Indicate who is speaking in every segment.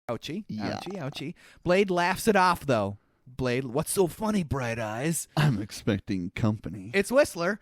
Speaker 1: Ouchie,
Speaker 2: Yeah.
Speaker 1: ouchie, ouchie. Blade laughs it off, though. Blade, what's so funny, Bright Eyes?
Speaker 2: I'm expecting company.
Speaker 1: It's Whistler.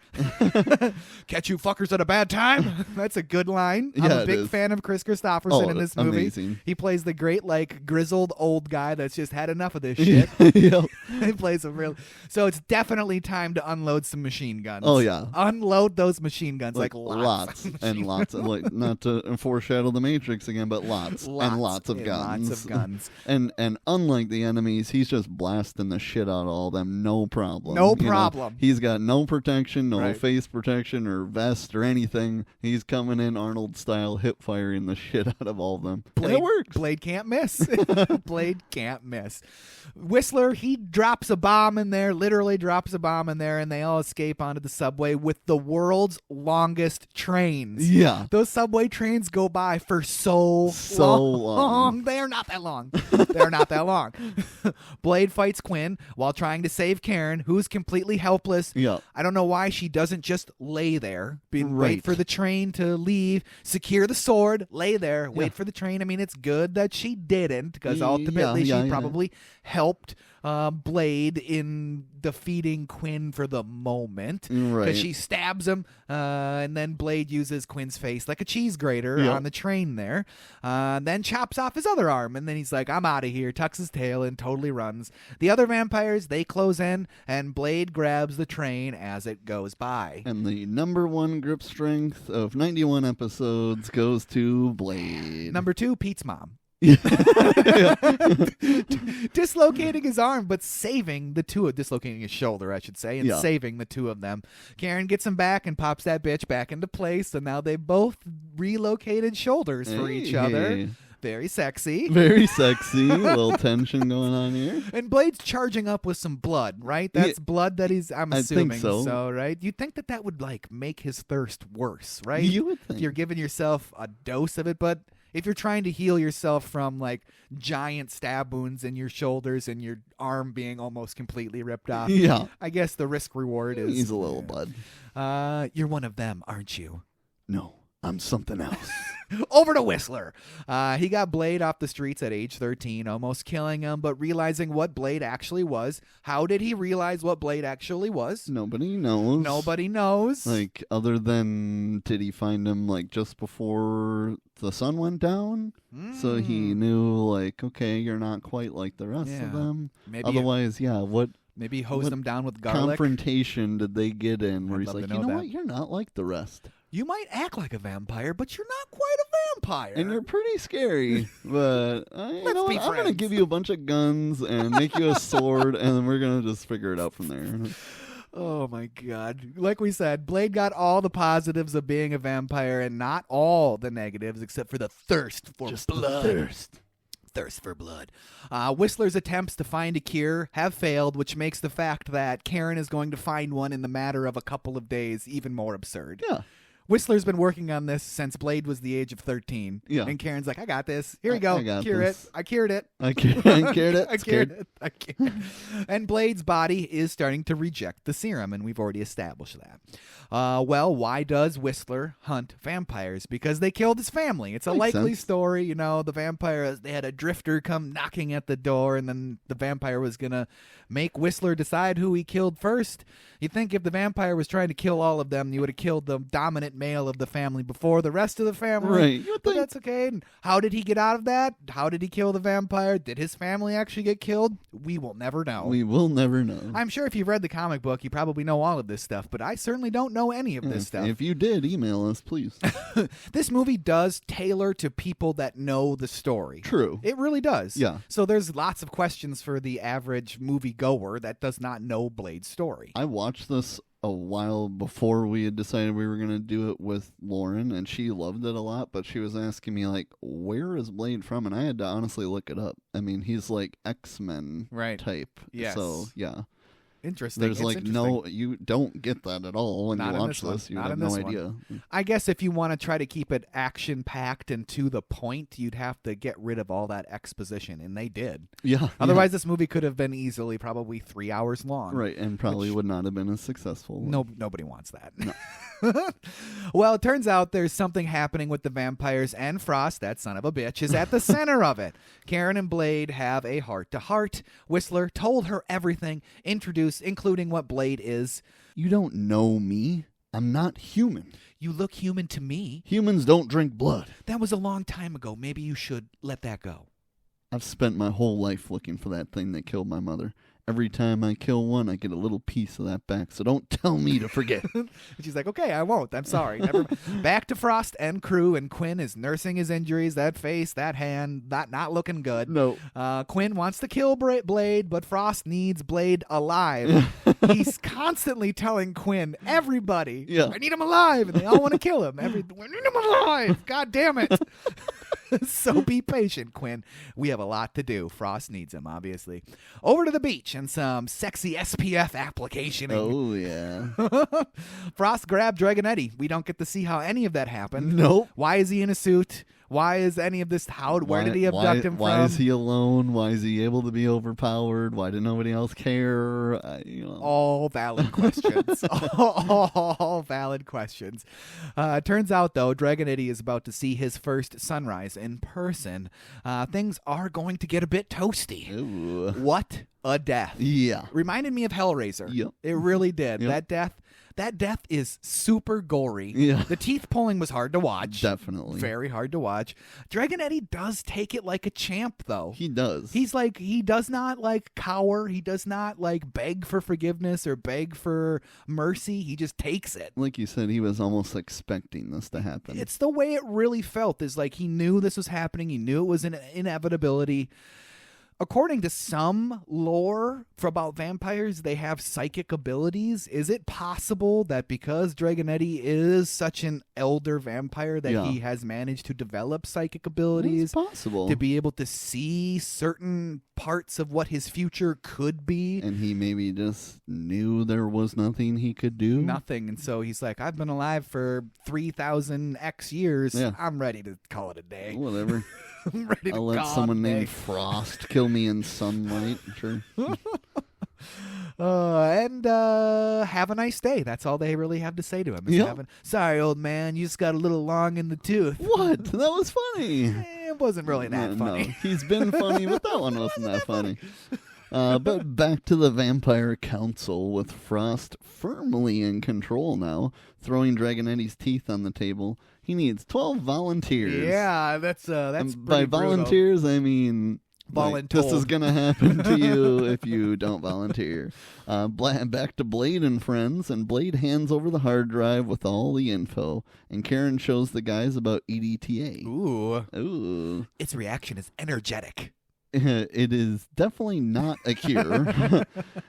Speaker 1: Catch you fuckers at a bad time. That's a good line. I'm
Speaker 2: Yeah,
Speaker 1: a
Speaker 2: it
Speaker 1: big
Speaker 2: is.
Speaker 1: fan of Chris Christopherson in this movie.
Speaker 2: Amazing.
Speaker 1: He plays the great, like, grizzled old guy that's just had enough of this shit.
Speaker 2: Yep.
Speaker 1: He plays a real. So it's definitely time to unload some machine guns.
Speaker 2: Oh, yeah.
Speaker 1: Unload those machine guns, like
Speaker 2: lots
Speaker 1: of
Speaker 2: and
Speaker 1: machine
Speaker 2: lots of, like, not to foreshadow the Matrix again, but lots and lots of guns.
Speaker 1: Lots of guns.
Speaker 2: And unlike the enemies, he's just blasting the shit out of all of them, no problem.
Speaker 1: No
Speaker 2: You know,
Speaker 1: problem.
Speaker 2: he's got no protection, no
Speaker 1: Right.
Speaker 2: face protection or vest or anything. He's coming in Arnold style, hip firing the shit out of all of them. And it works.
Speaker 1: Blade can't miss. Blade can't miss. Whistler, he drops a bomb in there, literally drops a bomb in there, and they all escape onto the subway with the world's longest trains.
Speaker 2: Yeah.
Speaker 1: Those subway trains go by for so
Speaker 2: long.
Speaker 1: They are not that long. They're not that long. Blade fights Quinn while trying to save Karen, who's completely helpless.
Speaker 2: Yeah.
Speaker 1: I don't know why she doesn't just lay there, wait
Speaker 2: Right.
Speaker 1: for the train to leave, secure the sword, lay there, wait
Speaker 2: Yeah.
Speaker 1: for the train. I mean, it's good that she didn't, because
Speaker 2: Yeah,
Speaker 1: ultimately
Speaker 2: yeah,
Speaker 1: she
Speaker 2: yeah.
Speaker 1: probably helped Blade in defeating Quinn for the moment.
Speaker 2: Right.
Speaker 1: Because she stabs him, and then Blade uses Quinn's face like a cheese grater
Speaker 2: Yeah.
Speaker 1: on the train there. Then chops off his other arm, and then he's like, I'm out of here, tucks his tail and totally runs. The other vampires, they close in, and Blade grabs the train as it goes by.
Speaker 2: And the number one grip strength of 91 episodes goes to Blade.
Speaker 1: Number 2, Pete's mom.
Speaker 2: Yeah.
Speaker 1: Dislocating his arm, but saving the two of dislocating his shoulder, I should say, and
Speaker 2: Yeah.
Speaker 1: saving the two of them. Karen gets him back and pops that bitch back into place, so now they both relocated shoulders for each other.
Speaker 2: Hey.
Speaker 1: Very sexy.
Speaker 2: Very sexy. A little tension going on here.
Speaker 1: And Blade's charging up with some blood, right? That's blood that he's, I'm
Speaker 2: I
Speaker 1: assuming.
Speaker 2: think so.
Speaker 1: Right? You'd think that that would, like, make his thirst worse, right?
Speaker 2: You would
Speaker 1: If
Speaker 2: think.
Speaker 1: you're giving yourself a dose of it, but if you're trying to heal yourself from, like, giant stab wounds in your shoulders and your arm being almost completely ripped off,
Speaker 2: Yeah.
Speaker 1: I guess the risk reward is...
Speaker 2: He's a little bud.
Speaker 1: You're one of them, aren't you?
Speaker 2: No, I'm something else.
Speaker 1: Over to Whistler. He got Blade off the streets at age 13, almost killing him, but realizing what Blade actually was. How did he realize what Blade actually was?
Speaker 2: Nobody knows.
Speaker 1: Nobody knows.
Speaker 2: Like, other than, did he find him, like, just before the sun went down? So he knew, like, okay, you're not quite like the rest
Speaker 1: Yeah.
Speaker 2: of them.
Speaker 1: Maybe
Speaker 2: Otherwise, yeah, what
Speaker 1: maybe he hosed
Speaker 2: what
Speaker 1: them down with garlic.
Speaker 2: confrontation did they get in where
Speaker 1: I'd
Speaker 2: he's
Speaker 1: love
Speaker 2: like,
Speaker 1: to
Speaker 2: you
Speaker 1: know
Speaker 2: know
Speaker 1: that.
Speaker 2: what, you're not like the rest.
Speaker 1: You might act like a vampire, but you're not quite a vampire.
Speaker 2: And you're pretty scary, but you
Speaker 1: Let's
Speaker 2: know
Speaker 1: be
Speaker 2: what? I'm going to
Speaker 1: friends.
Speaker 2: give you a bunch of guns and make you a sword, and then we're going to just figure it out from there.
Speaker 1: Oh my god. Like we said, Blade got all the positives of being a vampire and not all the negatives except for the thirst for blood. Thirst for blood. Whistler's attempts to find a cure have failed, which makes the fact that Karen is going to find one in the matter of a couple of days even more absurd.
Speaker 2: Yeah.
Speaker 1: Whistler's been working on this since Blade was the age of 13.
Speaker 2: Yeah.
Speaker 1: And Karen's like, I got this. Here we go.
Speaker 2: I got
Speaker 1: Cure
Speaker 2: this.
Speaker 1: it. I cured it.
Speaker 2: I cared it.
Speaker 1: I
Speaker 2: Scared.
Speaker 1: cured it. I cured it. And Blade's body is starting to reject the serum, and we've already established that. Well, why does Whistler hunt vampires? Because they killed his family. It's a
Speaker 2: Makes
Speaker 1: likely
Speaker 2: sense.
Speaker 1: story. You know, the vampire, they had a drifter come knocking at the door, and then the vampire was going to make Whistler decide who he killed first. You think if the vampire was trying to kill all of them, you would have killed the dominant male of the family before the rest of the family.
Speaker 2: Right. You would
Speaker 1: But
Speaker 2: think.
Speaker 1: that's okay. And how did he get out of that? How did he kill the vampire? Did his family actually get killed? We will never know.
Speaker 2: We will never know.
Speaker 1: I'm sure if you've read the comic book, you probably know all of this stuff, but I certainly don't know any of this stuff.
Speaker 2: If you did, email us, please.
Speaker 1: This movie does tailor to people that know the story.
Speaker 2: True.
Speaker 1: It really does.
Speaker 2: Yeah.
Speaker 1: So there's lots of questions for the average movie goer that does not know Blade's story.
Speaker 2: I watched this a while before we had decided we were going to do it with Lauren, and she loved it a lot, but she was asking me, like, where is Blade from? And I had to honestly look it up. I mean, he's like X-Men
Speaker 1: Right.
Speaker 2: type.
Speaker 1: Yes.
Speaker 2: So, yeah.
Speaker 1: Interesting.
Speaker 2: There's
Speaker 1: It's
Speaker 2: like
Speaker 1: interesting.
Speaker 2: no, you don't get that at all when
Speaker 1: Not
Speaker 2: you
Speaker 1: in
Speaker 2: watch
Speaker 1: this one.
Speaker 2: this. You
Speaker 1: Not
Speaker 2: have
Speaker 1: in
Speaker 2: no
Speaker 1: this one.
Speaker 2: idea.
Speaker 1: I guess if you want to try to keep it action-packed and to the point, you'd have to get rid of all that exposition, and they did.
Speaker 2: Yeah.
Speaker 1: Otherwise, this movie could have been easily probably 3 hours long.
Speaker 2: yeah. Right, and probably
Speaker 1: which-
Speaker 2: would not have been as successful.
Speaker 1: Nobody wants that. Well, it turns out there's something happening with the vampires, and Frost, that son of a bitch, is at the center of it. Karen and Blade have a heart-to-heart. Whistler told her everything, including what Blade is.
Speaker 2: You don't know me. I'm not human.
Speaker 1: You look human to me.
Speaker 2: Humans don't drink blood.
Speaker 1: That was a long time ago. Maybe you should let that go.
Speaker 2: I've spent my whole life looking for that thing that killed my mother. Every time I kill one, I get a little piece of that back, so don't tell me to forget.
Speaker 1: She's like, okay, I won't. I'm sorry. Never. Back to Frost and crew, and Quinn is nursing his injuries. That face, that hand, not looking good.
Speaker 2: No.
Speaker 1: Quinn wants to kill Blade, but Frost needs Blade alive. He's constantly telling Quinn, everybody, I need him alive, and they all want to kill him. We need him alive. God damn it. So be patient, Quinn. We have a lot to do. Frost needs him, obviously. Over to the beach and some sexy SPF applicationing.
Speaker 2: Oh, yeah.
Speaker 1: Frost grabbed Dragonetti. We don't get to see how any of that happened.
Speaker 2: Nope.
Speaker 1: Why is he in a suit? Why is any of this? Where did he abduct him from?
Speaker 2: Why is he alone? Why is he able to be overpowered? Why did nobody else care?
Speaker 1: All valid questions. all valid questions. Turns out, though, Dragonetti is about to see his first sunrise in person. Things are going to get a bit toasty.
Speaker 2: Ooh.
Speaker 1: What a death.
Speaker 2: Yeah.
Speaker 1: Reminded me of Hellraiser.
Speaker 2: Yep.
Speaker 1: It really did.
Speaker 2: Yep.
Speaker 1: That death is super gory.
Speaker 2: Yeah.
Speaker 1: The teeth pulling was hard to watch.
Speaker 2: Definitely.
Speaker 1: Very hard to watch. Dragonetti does take it like a champ, though.
Speaker 2: He does.
Speaker 1: He does not cower. He does not beg for forgiveness or beg for mercy. He just takes it.
Speaker 2: Like you said, he was almost expecting this to happen.
Speaker 1: It's the way it really felt. Is he knew this was happening. He knew it was an inevitability. According to some lore about vampires, they have psychic abilities. Is it possible that because Dragonetti is such an elder vampire that he has managed to develop psychic abilities?
Speaker 2: It's possible.
Speaker 1: To be able to see certain parts of what his future could be.
Speaker 2: And he maybe just knew there was nothing he could do?
Speaker 1: Nothing. And so he's like, I've been alive for 3,000 X years.
Speaker 2: Yeah.
Speaker 1: I'm ready to call it a day.
Speaker 2: Whatever.
Speaker 1: I'm ready to
Speaker 2: I'll let
Speaker 1: call
Speaker 2: someone
Speaker 1: it a
Speaker 2: named
Speaker 1: day.
Speaker 2: Frost kill me in sunlight. Sure.
Speaker 1: And have a nice day. That's all they really have to say to him. Sorry, old man, you just got a little long in the tooth.
Speaker 2: What? That was funny.
Speaker 1: It wasn't really that funny.
Speaker 2: No, he's been funny, but that one wasn't that funny. But back to the Vampire Council with Frost firmly in control now, throwing Dragonetti's teeth on the table. He needs 12 volunteers.
Speaker 1: Yeah, that's
Speaker 2: And by
Speaker 1: brutal.
Speaker 2: volunteers, I mean this is gonna happen to you if you don't volunteer. Back to Blade and friends, and Blade hands over the hard drive with all the info, and Karen shows the guys about EDTA. Ooh.
Speaker 1: Its reaction is energetic.
Speaker 2: It is definitely not a cure.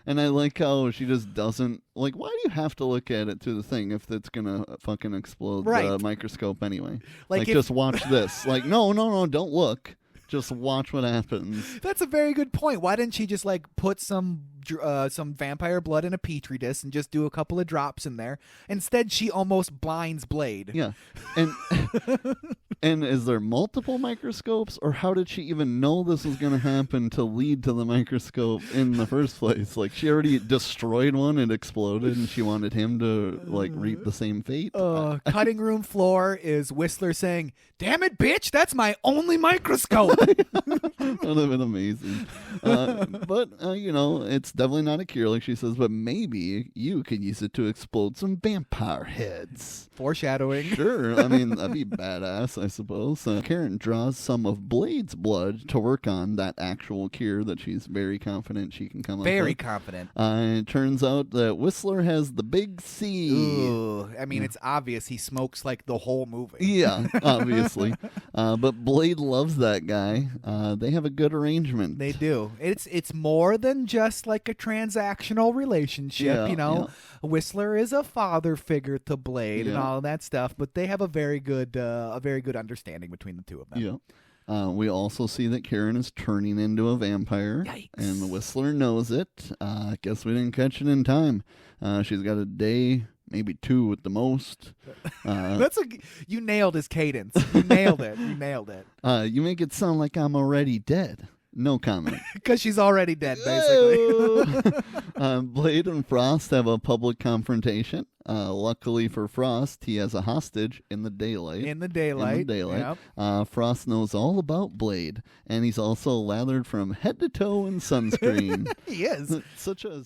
Speaker 2: And I like how she just doesn't, why do you have to look at it through the thing if it's going to fucking explode the microscope anyway? Just watch this. No, don't look. Just watch what happens.
Speaker 1: That's a very good point. Why didn't she just put some vampire blood in a petri dish and just do a couple of drops in there? Instead, she almost blinds Blade.
Speaker 2: Yeah, and and is there multiple microscopes, or how did she even know this was going to happen to lead to the microscope in the first place? She already destroyed one, it exploded, and she wanted him to reap the same fate.
Speaker 1: Cutting room floor is Whistler saying, "Damn it, bitch! That's my only microscope."
Speaker 2: That would have been amazing. But, it's definitely not a cure, like she says, but maybe you could use it to explode some vampire heads.
Speaker 1: Foreshadowing.
Speaker 2: Sure. I mean, that'd be badass, I suppose. Karen draws some of Blade's blood to work on that actual cure that she's very confident she can come up with.
Speaker 1: Very confident.
Speaker 2: It turns out that Whistler has the big C.
Speaker 1: Ooh. I mean, it's obvious he smokes the whole movie.
Speaker 2: Yeah, obviously. But Blade loves that guy. They have a good arrangement.
Speaker 1: They do. It's more than just a transactional relationship.
Speaker 2: Yeah.
Speaker 1: Whistler is a father figure to Blade and all of that stuff, but they have a very good understanding between the two of them.
Speaker 2: Yeah. We also see that Karen is turning into a vampire.
Speaker 1: Yikes.
Speaker 2: And the Whistler knows it. Guess we didn't catch it in time. She's got a day, maybe 2 at the most.
Speaker 1: You nailed his cadence. You nailed it. You nailed it.
Speaker 2: You make it sound like I'm already dead. No comment.
Speaker 1: Because she's already dead, basically.
Speaker 2: Blade and Frost have a public confrontation. Luckily for Frost, he has a hostage in the daylight.
Speaker 1: In the daylight.
Speaker 2: Yep. Frost knows all about Blade, and he's also lathered from head to toe in sunscreen.
Speaker 1: He is.
Speaker 2: Such a